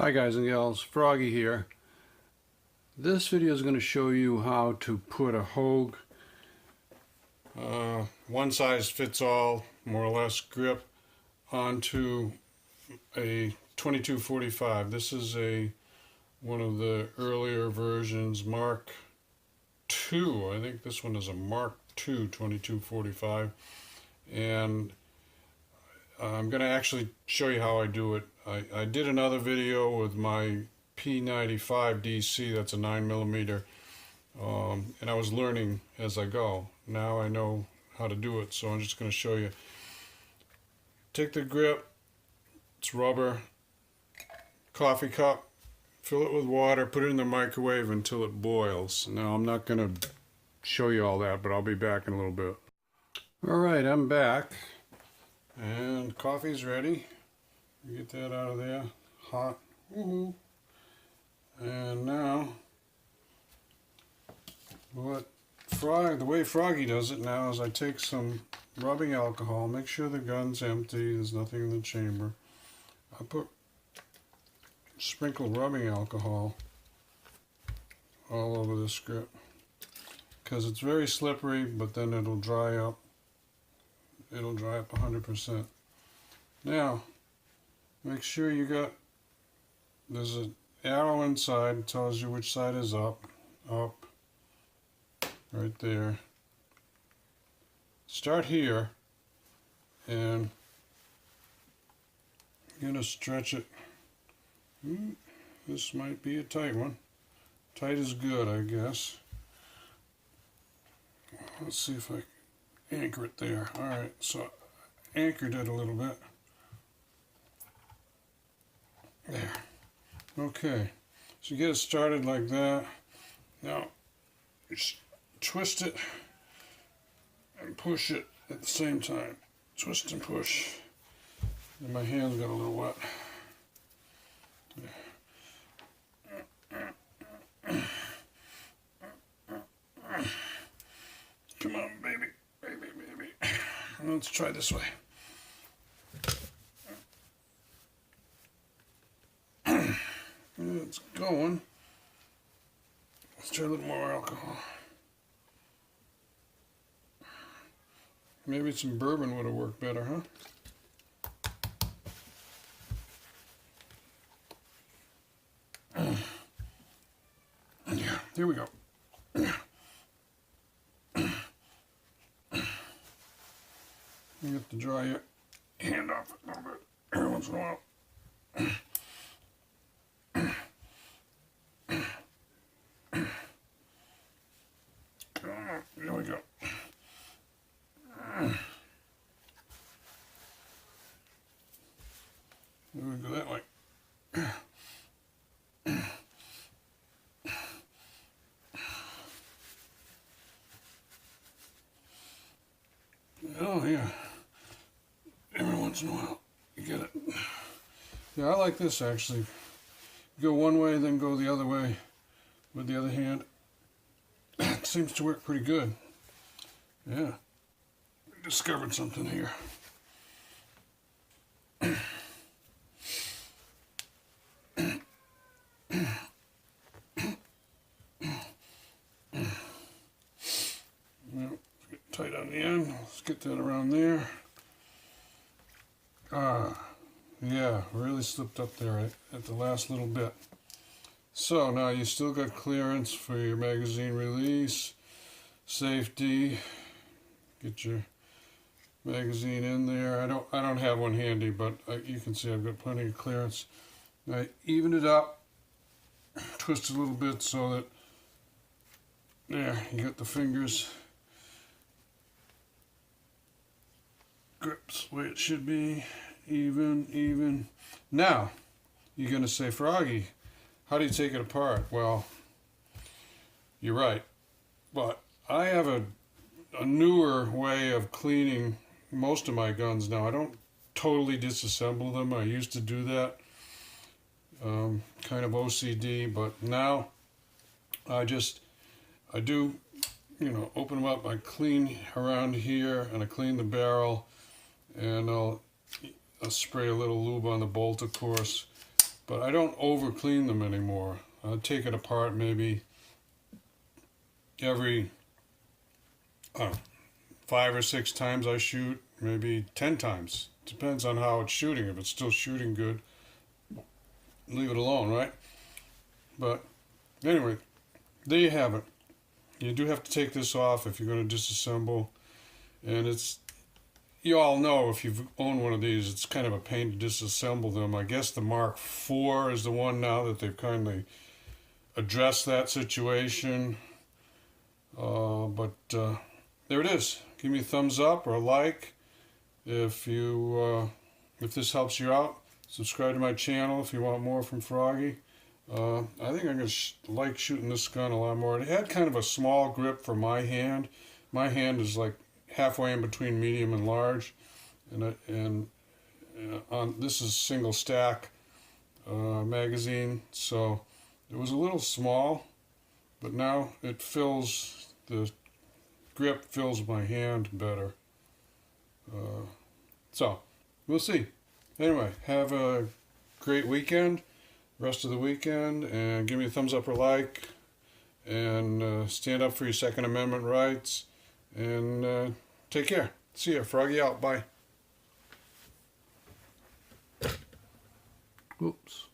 Hi guys and gals, Froggy here. This video is going to show you how to put a Hogue one size fits all, more or less, grip onto a 2245. This is one of the earlier versions, Mark II. I think this one is a Mark II 2245, and I'm going to actually show you how I do it. I did another video with my P95 DC, that's a 9mm, and I was learning as I go. Now I know how to do it, so I'm just going to show you. Take the grip, it's rubber, coffee cup, fill it with water, put it in the microwave until it boils. Now I'm not going to show you all that, but I'll be back in a little bit. Alright, I'm back, and coffee's ready. Get that out of there, hot. Woohoo! And now, the way Froggy does it now is I take some rubbing alcohol, make sure the gun's empty, there's nothing in the chamber. I sprinkle rubbing alcohol all over the grip because it's very slippery, but then it'll dry up. It'll dry up 100%. Now, make sure there's an arrow inside that tells you which side is up, right there. Start here, and I'm going to stretch it. This might be a tight one. Tight is good, I guess. Let's see if I can anchor it there. Alright, so I anchored it a little bit. There. Okay, so you get it started like that. Now, just twist it and push it at the same time. Twist and push. And my hands got a little wet. Come on, baby, baby, baby. Let's try this way. It's going. Let's try a little more alcohol. Maybe some bourbon would have worked better, huh? Yeah, here we go. You have to dry your hand off a little bit every once in a while. There we go. There we go that way. Oh yeah. Every once in a while you get it. Yeah, I like this actually. Go one way, then go the other way with the other hand. It seems to work pretty good. Yeah. Discovered something here. Well, let's get tight on the end. Let's get that around there. Yeah, really slipped up there at the last little bit. So now you still got clearance for your magazine release, safety. Get your magazine in there. I don't have one handy, but you can see I've got plenty of clearance. I evened it up, twist it a little bit so that there you got the fingers. Grips the way it should be, even. Now you're gonna say, Froggy, how do you take it apart? Well, you're right, but I have a newer way of cleaning most of my guns now. I don't totally disassemble them. I used to do that, kind of OCD, but now I do, open them up. I clean around here, and I clean the barrel, and I'll spray a little lube on the bolt, of course, but I don't over clean them anymore. I take it apart maybe every 5 or 6 times I shoot, maybe 10 times. Depends on how it's shooting. If it's still shooting good, leave it alone, right? But anyway, there you have it. You do have to take this off if you're going to disassemble, and it's, you all know if you've owned one of these, it's kind of a pain to disassemble them. I guess the Mark IV is the one now that they've kindly addressed that situation. But there it is. Give me a thumbs up or a like if this helps you out. Subscribe to my channel if you want more from Froggy. I think I'm going to like shooting this gun a lot more. It had kind of a small grip for my hand. My hand is like halfway in between medium and large, and on this is single stack magazine, so it was a little small, but now it fills, the grip fills my hand better. So we'll see. Anyway, have a great weekend, rest of the weekend, and give me a thumbs up or like, and stand up for your Second Amendment rights, and take care. See ya. Froggy out. Bye. Oops.